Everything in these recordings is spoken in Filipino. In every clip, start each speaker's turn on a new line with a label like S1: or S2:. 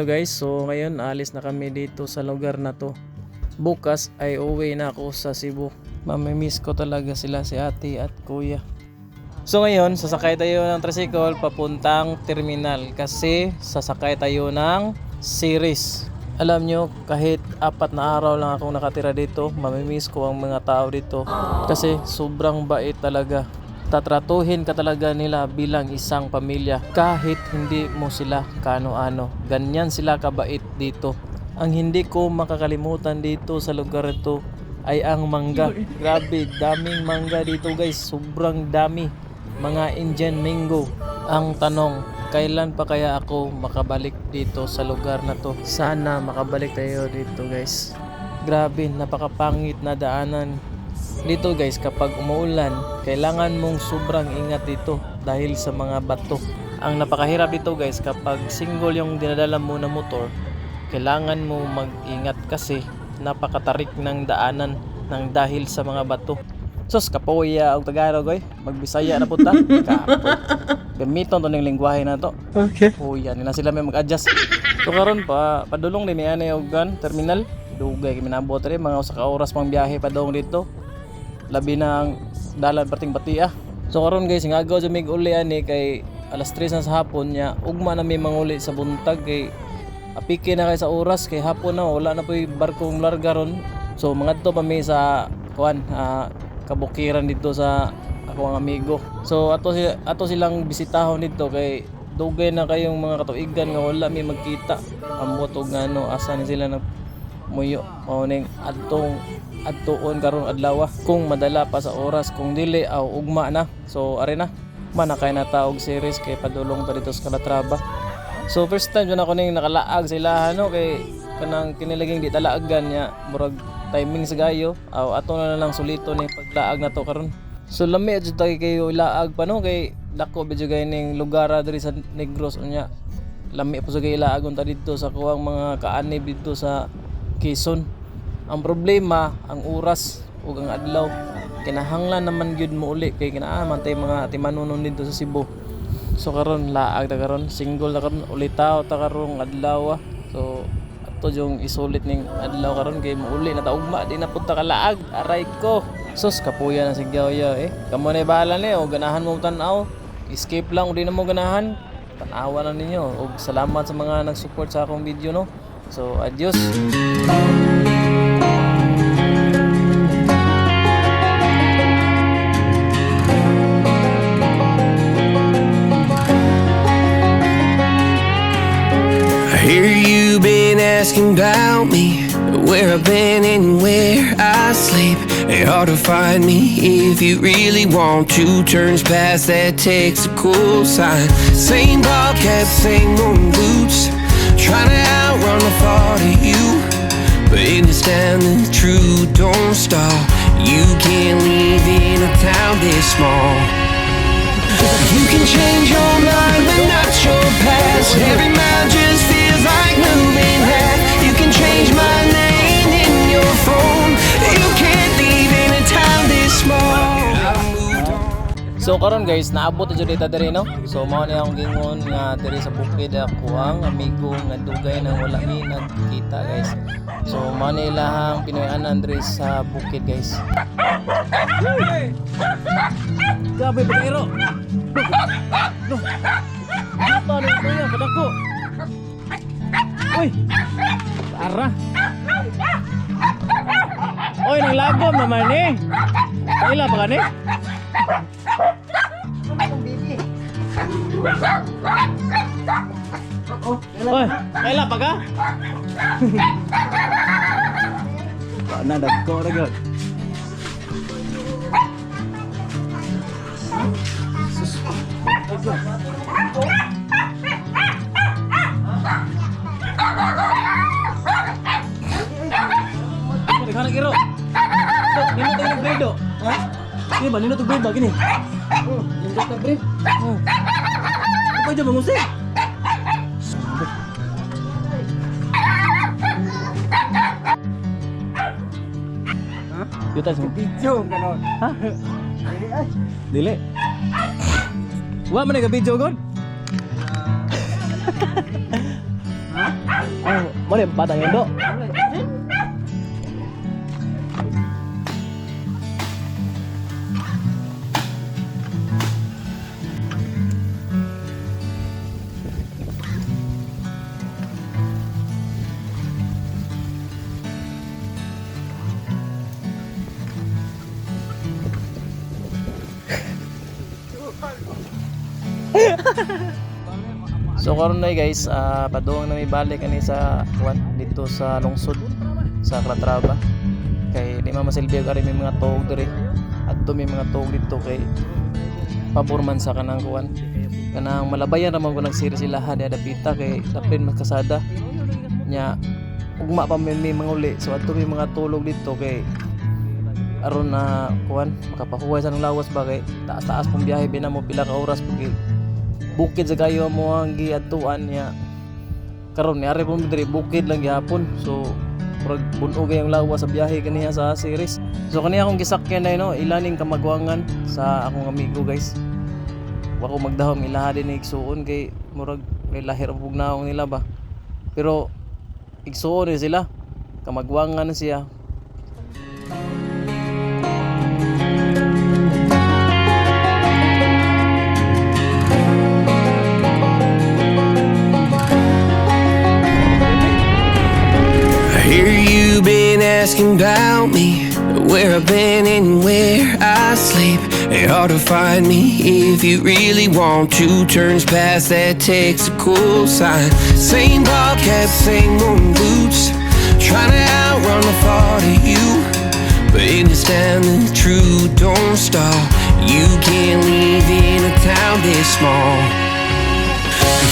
S1: hello guys. So ngayon alis na kami dito sa lugar na to. Bukas ay uwi na ako sa Cebu. Mamimiss ko talaga sila, si ate at kuya. So ngayon sasakay tayo ng tricycle papuntang terminal kasi sasakay tayo ng series. Alam nyo, kahit 4 na araw lang akong nakatira dito, mamimiss ko ang mga tao dito kasi sobrang bait talaga. Tatratuhin ka talaga nila bilang isang pamilya kahit hindi mo sila kano-ano. Ganyan sila kabait dito. Ang hindi ko makakalimutan dito sa lugar ito ay ang mangga. Grabe, daming mangga dito guys. Sobrang dami. Mga Indian mango. Ang tanong, kailan pa kaya ako makabalik dito sa lugar na to? Sana makabalik tayo dito guys. Grabe, napakapangit na daanan dito guys. Kapag umuulan, kailangan mong sobrang ingat dito dahil sa mga bato. Ang napakahirap dito guys, kapag single yung dinadala mo na motor, kailangan mo mag-ingat kasi napakatarik ng daanan ng dahil sa mga bato. Sus, kapoya og Tagalog oy. Magbisaya na punta. Kapoy. Gamiton to ning lengguwahe na to.
S2: Okay.
S1: Poya nila sila may mag-adjust. So karon pa padulong din ni ani og terminal. Dugay kami nabot rin mga usa ka oras pang biyahe padong dito. Labi na ang dalan parting Batia. So karon guys, ngagaw jud mig uli ani kay alas 3 na sa hapon nya. Ugma na may manguli sa buntag kay apike na kay sa oras kay hapon na wala na poy barkong larga ron. So mga to pa mi sa kuan kabukiran dito sa ako ang amigo. So ato silang bisitahon dito kay dugay na kayong mga katuigan nga wala mi magkita. Ambot og ngano asa ni sila nag muyo mao ning adtuon karong adlaw kung madala pa sa oras, kung dili aw ugma na. So are na manakay na ta og series kay padulong ta dito sa Calatrava. So first time jud ako ning nakalaag sila kay kanang kinilaging di talaagan nya murag timing sa gayo aw ato na lang sulito ning paglaag na to karon. So lami jud tay kayo ilaag pa kay dako medyo gay ning lugar diri sa Negros unya. Lami po sa gay ilaagon ta dito sa kuwang mga kaanib dito sa Quezon. Ang problema ang oras ug ang adlaw. Kinahanglan naman gyud mo uli kay kinaaman tay mga timanunon dito sa Cebu. So karon laag ta karon, single ta karon, ulitaw ta karong adlaw. So ato yung isulit ning adlaw karon kay muuli na ta ugma di na punta ka laag. Aray ko. Sus kapuya na sigyaw ya Kamo na bahala ni o ganahan mo tan-aw. Escape lang o di na mo ganahan. Tan-awa na ninyo. Og salamat sa mga nag-support sa akong video no. So adios.
S3: I hear you been asking about me, where I've been and where I sleep. It's hard to find me if you really want to. Turns past that takes a cool sign. Same ball cap, same old boots, trying to outrun the thought of you. But in this town the truth don't stop. You can't live in a town this small. You can change your mind but not your past. Every mile just feels like moving half. You can change my name in your phone. You can't leave in a town this small.
S1: So karon guys, naabot na jud dito diri no. So mao ni akong gingon nga diri sa bukid ako ang amigo nga dugay nang wala mi nagkita guys. So mao ni ilahang Pinoy-anan diri sa bukid guys. Gabi pagiro. No. Apa ni kuya kadako? Uy. Ara. Oy nang lagom naman ni. Ila pa gani? Oy, kaila pa ka?
S2: Na dagko ra gyud.
S1: Kana kiro. Nino tayo bredo. Ha? Di ba nino to bredo gini? Oh, nino to bredo. Oh. Apa aja mengusik? Yuta sa
S2: Video kanon.
S1: ha? Dili. Wa man nga video god.
S2: Ha?
S1: Ah, mo ni bata yun do. So karon na guys, padung na may balik ani sa kuan dito sa lungsod sa Calatrava. Kay di mamasilbi ari may mga tuog diri. Adto may mga tuog dito kay paborman sa kanang kuan. Kanang malabayan ra man ko nagsiri sila hada dapita kay dapin mas kasada. Nya ugma pa may mga uli. So adto may mga tulog dito kay aron na kuan makapahuway sa nang lawas ba kay taas-taas pong biyahe binamo pila ka oras pag bukid sa kayo mo ang giadtuan niya karon ni ari po diri bukid lang gyapon so murag bunog yung lawas sa biyahe kaniya sa series so kaniya akong gisakyan na no ilaning kamagwangan sa akong amigo guys wa ko magdahom ilaha din igsuon kay murag may lahir ang pugnaong nila ba pero igsuon rin sila kamagwangan siya.
S3: Hear you been asking about me, where I've been and where I sleep. It's hard to find me if you really want to. Turns past that takes a cool sign. Same ball cap, same moon boots. Trying to outrun the thought of you, but in this town the truth don't stop. You can't leave in a town this small.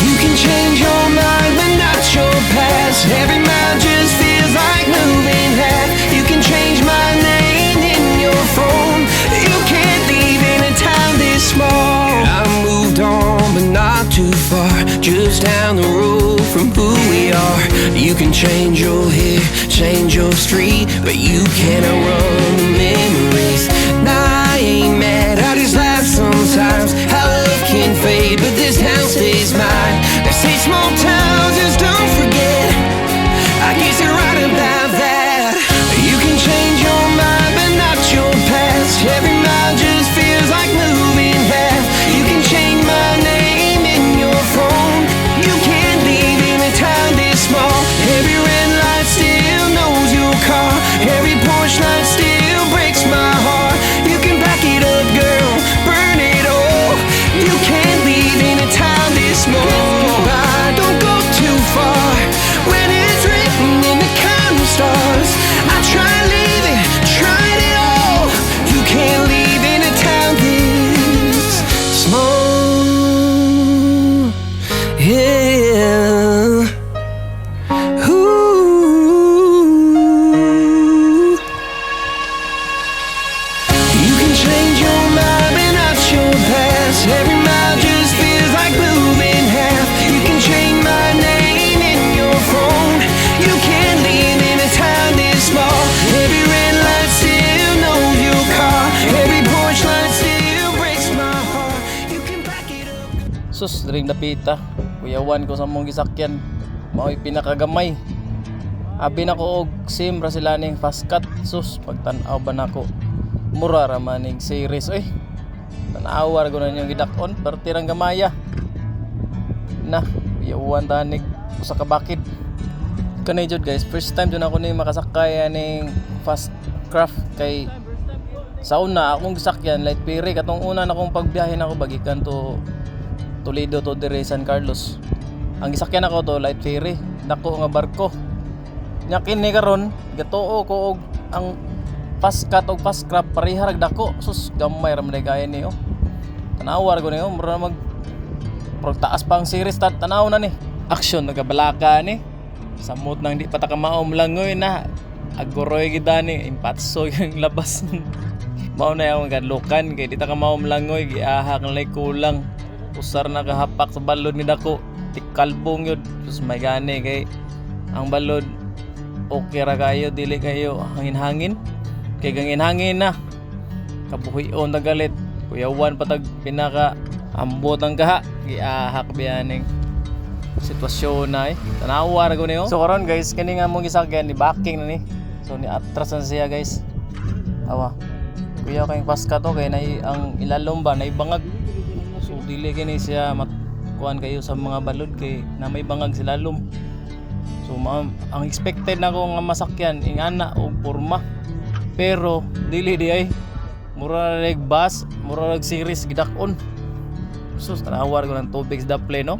S3: You can change your mind, but not your past. Every mile just feels like moving half. You can change my name in your phone. You can't leave in a town this small. I moved on, but not too far. Just down the road from who we are. You can change your hair, change your street, but you can't outrun the memories. Nah, I ain't mad, I just laugh sometimes. How love can fade, but this town stays mine. They say small towns just don't forget. I guess you're right about that. You can change your mind, but not your past. Every mile just feels like moving fast. You can change my name in your phone. You can't leave in a town this small. Every red light still knows your car. Every porch light still breaks my heart. You can back it up, girl, burn it all. You can't leave in a town this small. Don't go too far when it's written in the counting stars. I tried leaving, tried it all. You can't leave in a town this small. Yeah. Ooh. You can change your mind, but not your past. Every mile just feels like moving half. You can change my name in your phone. You can't leave in a town this small. Every red light still knows your car. Every porch light still breaks my heart. You can back it up.
S1: Sus dring dapita kuyawan ko sa mong gisakyan mao'y pinakagamay abi na ko og sim ra sila ning fast cut sus pagtan-aw ba nako mura ra man ning series oy tan-aw ra ko na yung gidakon pertirang gamaya na kuyawan tanig usa ka bakid kanay jud guys first time jud ako ni makasakay ning fast craft kay sa una akong gisakyan light ferry katong una na akong pagbiyahe nako bagikan to Toledo to dire San Carlos. Ang gisakyan ako to light ferry, dako nga barko. Nya kini karon gatuo ko og ang fast cut og fast craft pareha rag dako. Sus gamay ra man kaya ni oh. Tanawar ko ni oh, mura mag taas pa ang series tanaw na ni. Action nagabalaka ni. Samot nang di patakamaom langoy na. Agoroy gidani impatso yung labas. Mao na yung gadlokan kay di ta ka maom langoy giahak lay kulang. Usar na kahapak sa balod ni dako tikalbong yun sus may gani kay ang balod okay ra kayo dili kayo hangin-hangin kay gangin-hangin na kabuhion na galit kuyawan patag pinaka ambot ang kaha giahak biyaning sitwasyon na tanawa ra guni so karon guys kini nga mong gisagyan ni backing na ni so ni atras na siya guys awa kuya kayong paska to kay nay ang ilalom ba nay bangag so dili kini siya kuan kayo sa mga balod kay na may bangag sila lom so ang expected na ko nga masakyan ingana og porma pero dili di ay mura na bus mura na series gidakon so tanawar ko ng tubig sa daple no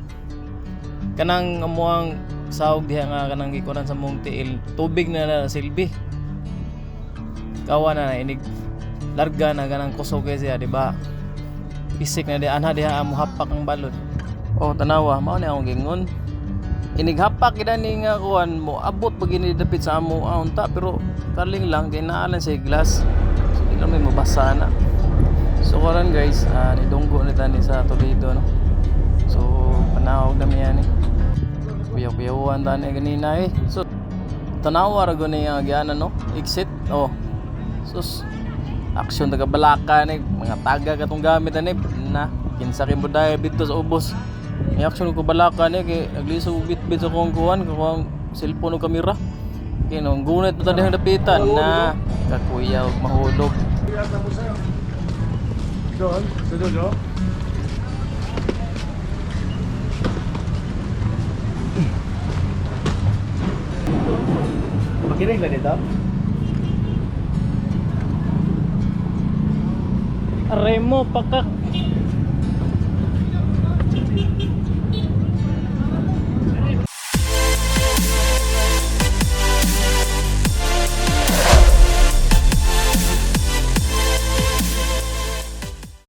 S1: kanang amuang sahog diha nga kanang gikunan sa mong tiil tubig na silbi kawa na inig larga na ganang kusog kay siya di ba pisik na di anha diha amo hapak ang balod oh tanawa mao ni akong gingon inig hapak gid ni nga kuan mo abot pag dapit sa amo unta pero kaling lang kay naalan sa glass so di lang may mabasa na so karon guys nidunggo ni tani sa Toledo no so panawag na miyan kuya-kuyawan tani ganina so tanawa ra guni ang agyanan no exit oh sus aksyon taga Balaka ni mga taga katong gamit ani na kinsa kay buday dito sa ubos may aksyon ko Balaka ni kay naglisog bit sa kong kuan kung cellphone o kamera kay nung gunit to tani dapitan na kakuya og mahulog
S2: Doon, sa dulo. Makinig lang dito?
S1: Remo pakak